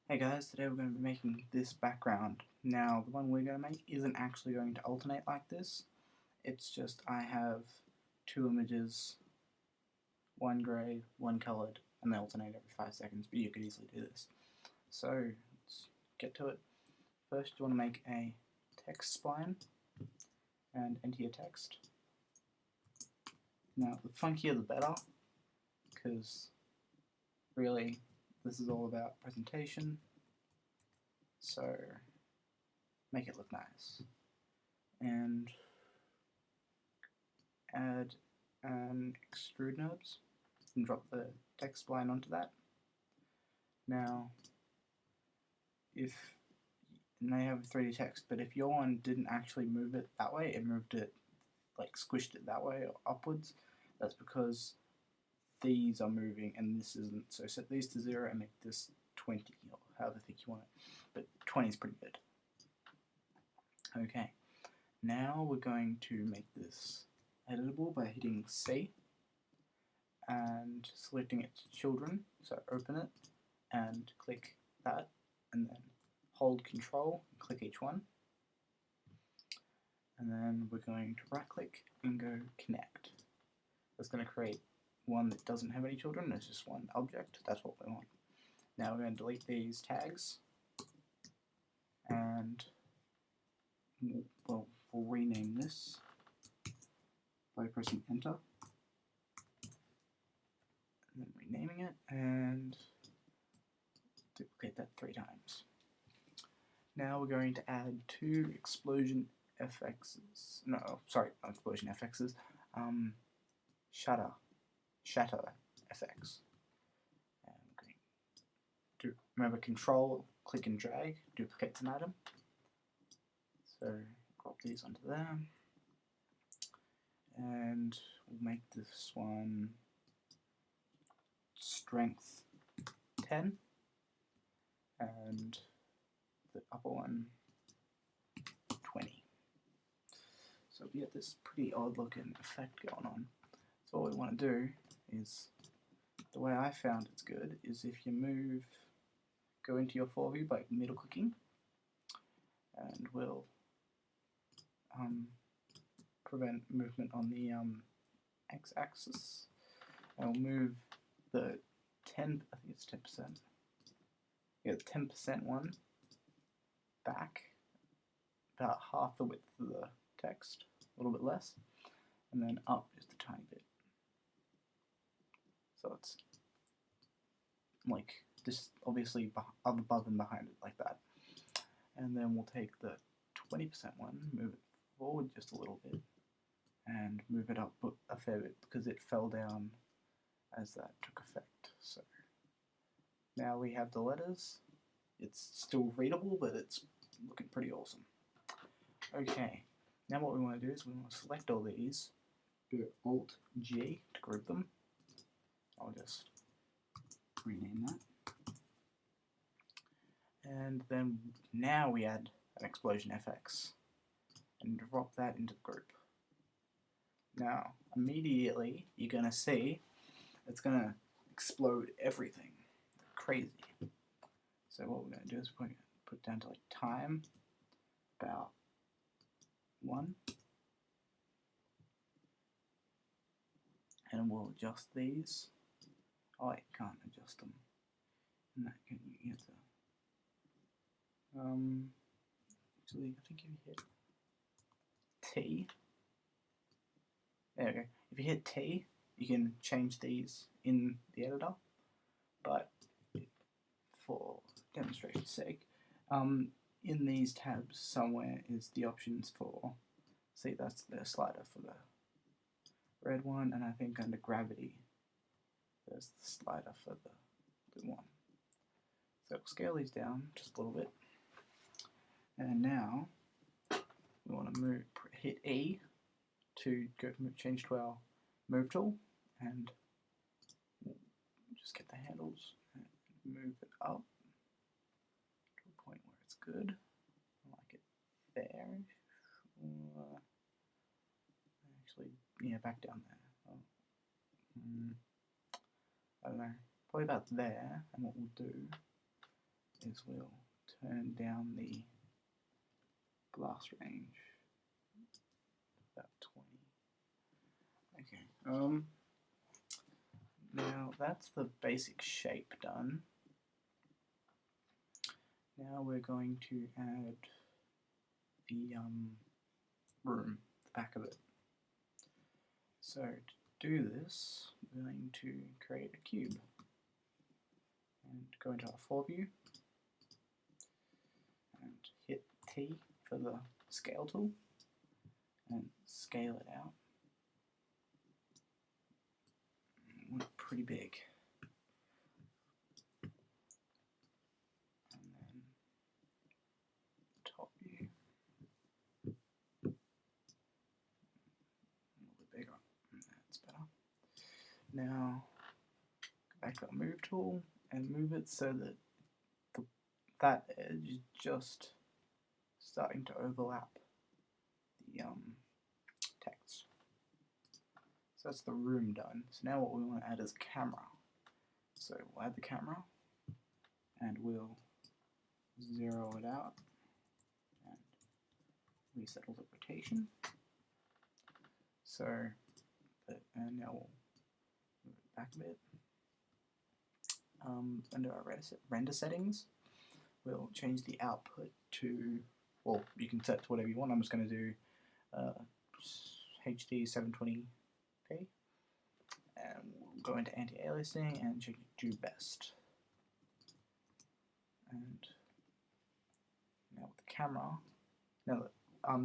Hey guys, today we're going to be making this background. Now, the one we're going to make isn't actually going to alternate like this. It's just I have two images, one grey, one coloured, and they alternate every 5 seconds, but you could easily do this. So, let's get to it. First, you want to make a text spline and enter your text. Now, the funkier the better, because really this is all about presentation. So, make it look nice. And add an extrude nubs and drop the text spline onto that. Now, and they have 3D text, but if your one didn't actually move it that way, it moved it, like squished it that way or upwards, that's because these are moving and this isn't. So set these to 0 and make this 20, or however thick you want it. But 20 is pretty good. Okay, now we're going to make this editable by hitting C and selecting its children. So open it and click that, and then hold Control and click each one. And then we're going to right click and go connect. That's going to create one that doesn't have any children, it's just one object. That's what we want. Now we're going to delete these tags and we'll rename this by pressing enter and then renaming it and duplicate that 3 times. Now we're going to add 2 explosion FXs. No, sorry, not explosion FXs. Shatter FX. And we're going to remember Control, click and drag, duplicates an item. So drop these onto there, and we'll make this one strength 10, and the upper one 20. So we get this pretty odd looking effect going on. So what we want to do is, the way I found it's good is if you go into your 4 view by middle clicking, and we'll prevent movement on the x-axis, and we'll move the 10, I think it's 10%, yeah, the 10% one back about half the width of the text, a little bit less, and then up just a tiny bit. So it's like just obviously above and behind it like that. And then we'll take the 20% one, move it forward just a little bit, and move it up a fair bit because it fell down as that took effect. So now we have the letters. It's still readable, but it's looking pretty awesome. Okay, now what we want to do is we want to select all these, do Alt-G to group them. I'll just rename that. And then now we add an explosion FX and drop that into the group. Now, immediately you're going to see it's going to explode everything. Crazy. So what we're going to do is we're going to put down to like time about 1, and we'll adjust these. Oh, I can't adjust them. And that can you have to actually, I think if you hit T, there we go. If you hit T, you can change these in the editor, but for demonstration's sake, in these tabs somewhere is the options for, see, that's the slider for the red one, and I think under gravity there's the slider for the blue one. So we'll scale these down just a little bit, and now we want to hit E to change to our move tool, and we'll just get the handles and move it up to a point where it's good. I like it there. Actually, yeah, back down there. Oh. I don't know, probably about there. And what we'll do is we'll turn down the glass range about 20. Okay. Now that's the basic shape done. Now we're going to add the room, the back of it. So to do this, we're going to create a cube and go into our foreview and hit T for the scale tool and scale it out. Went pretty big. And then top view. A little bit bigger. That's better. Now go back to our move tool and move it so that that edge is just starting to overlap the text. So that's the room done. So now what we want to add is a camera. So we'll add the camera and we'll zero it out and resettle the rotation. So, and now we'll move it back a bit. Under our render settings, we'll change the output to, well, you can set to whatever you want. I'm just going to do HD 720p, and we'll go into anti-aliasing and change it to best. And now with the camera, now that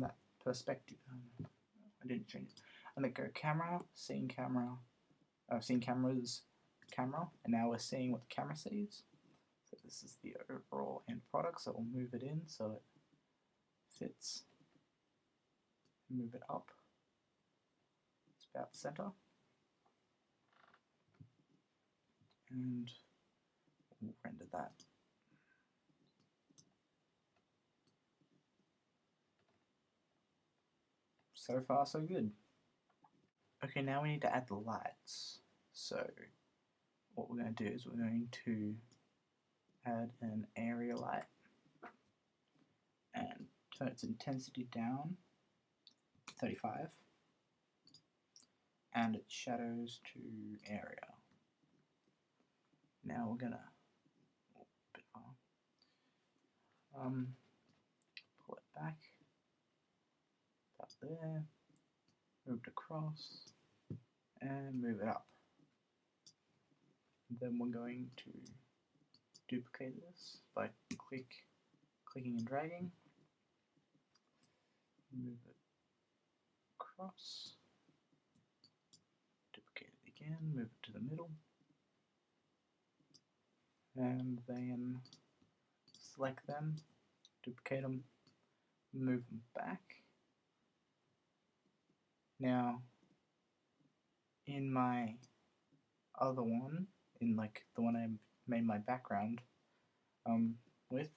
that perspective, I didn't change it. I'm going to go camera, scene cameras, camera, and now we're seeing what the camera sees. So this is the overall end product, so we'll move it in so it fits. Move it up. It's about center. And we'll render that. So far, so good. Okay, now we need to add the lights. So what we're going to do is we're going to add an area light and turn its intensity down to 35 and its shadows to area. Now we're gonna pull it back about there, move it across, and move it up. And then we're going to duplicate this by clicking and dragging. Move it across, duplicate it again, move it to the middle, and then select them, duplicate them, move them back. Now, in my other one, in like the one I made my background with,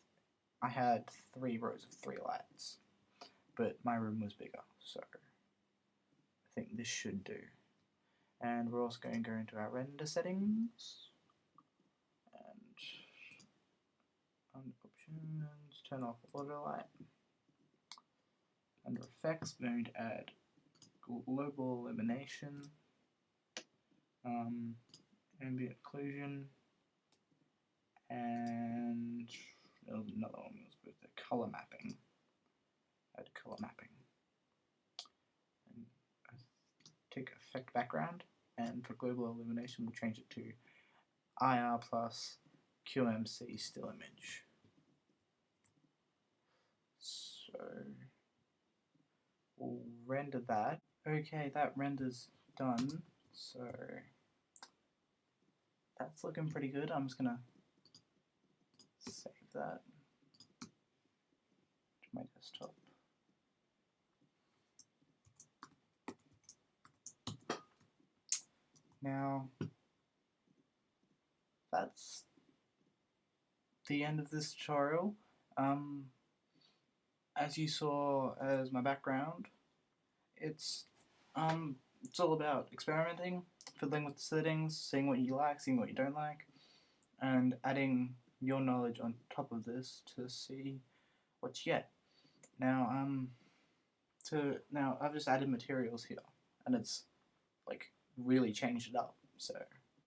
I had 3 rows of 3 lights, but my room was bigger, so I think this should do. And we're also going to go into our render settings and under options, turn off auto light. Under effects, we're going to add global illumination, ambient occlusion, and there was another one that was with the color mapping. Add color mapping. And take effect background, and for global illumination, we'll change it to IR plus QMC still image. So we'll render that. Okay, that render's done. So that's looking pretty good. I'm just gonna save that to my desktop. Now that's the end of this tutorial. As you saw as my background, it's all about experimenting, fiddling with the settings, seeing what you like, seeing what you don't like, and adding your knowledge on top of this to see what you get. Now, now I've just added materials here, and it's like really changed it up. So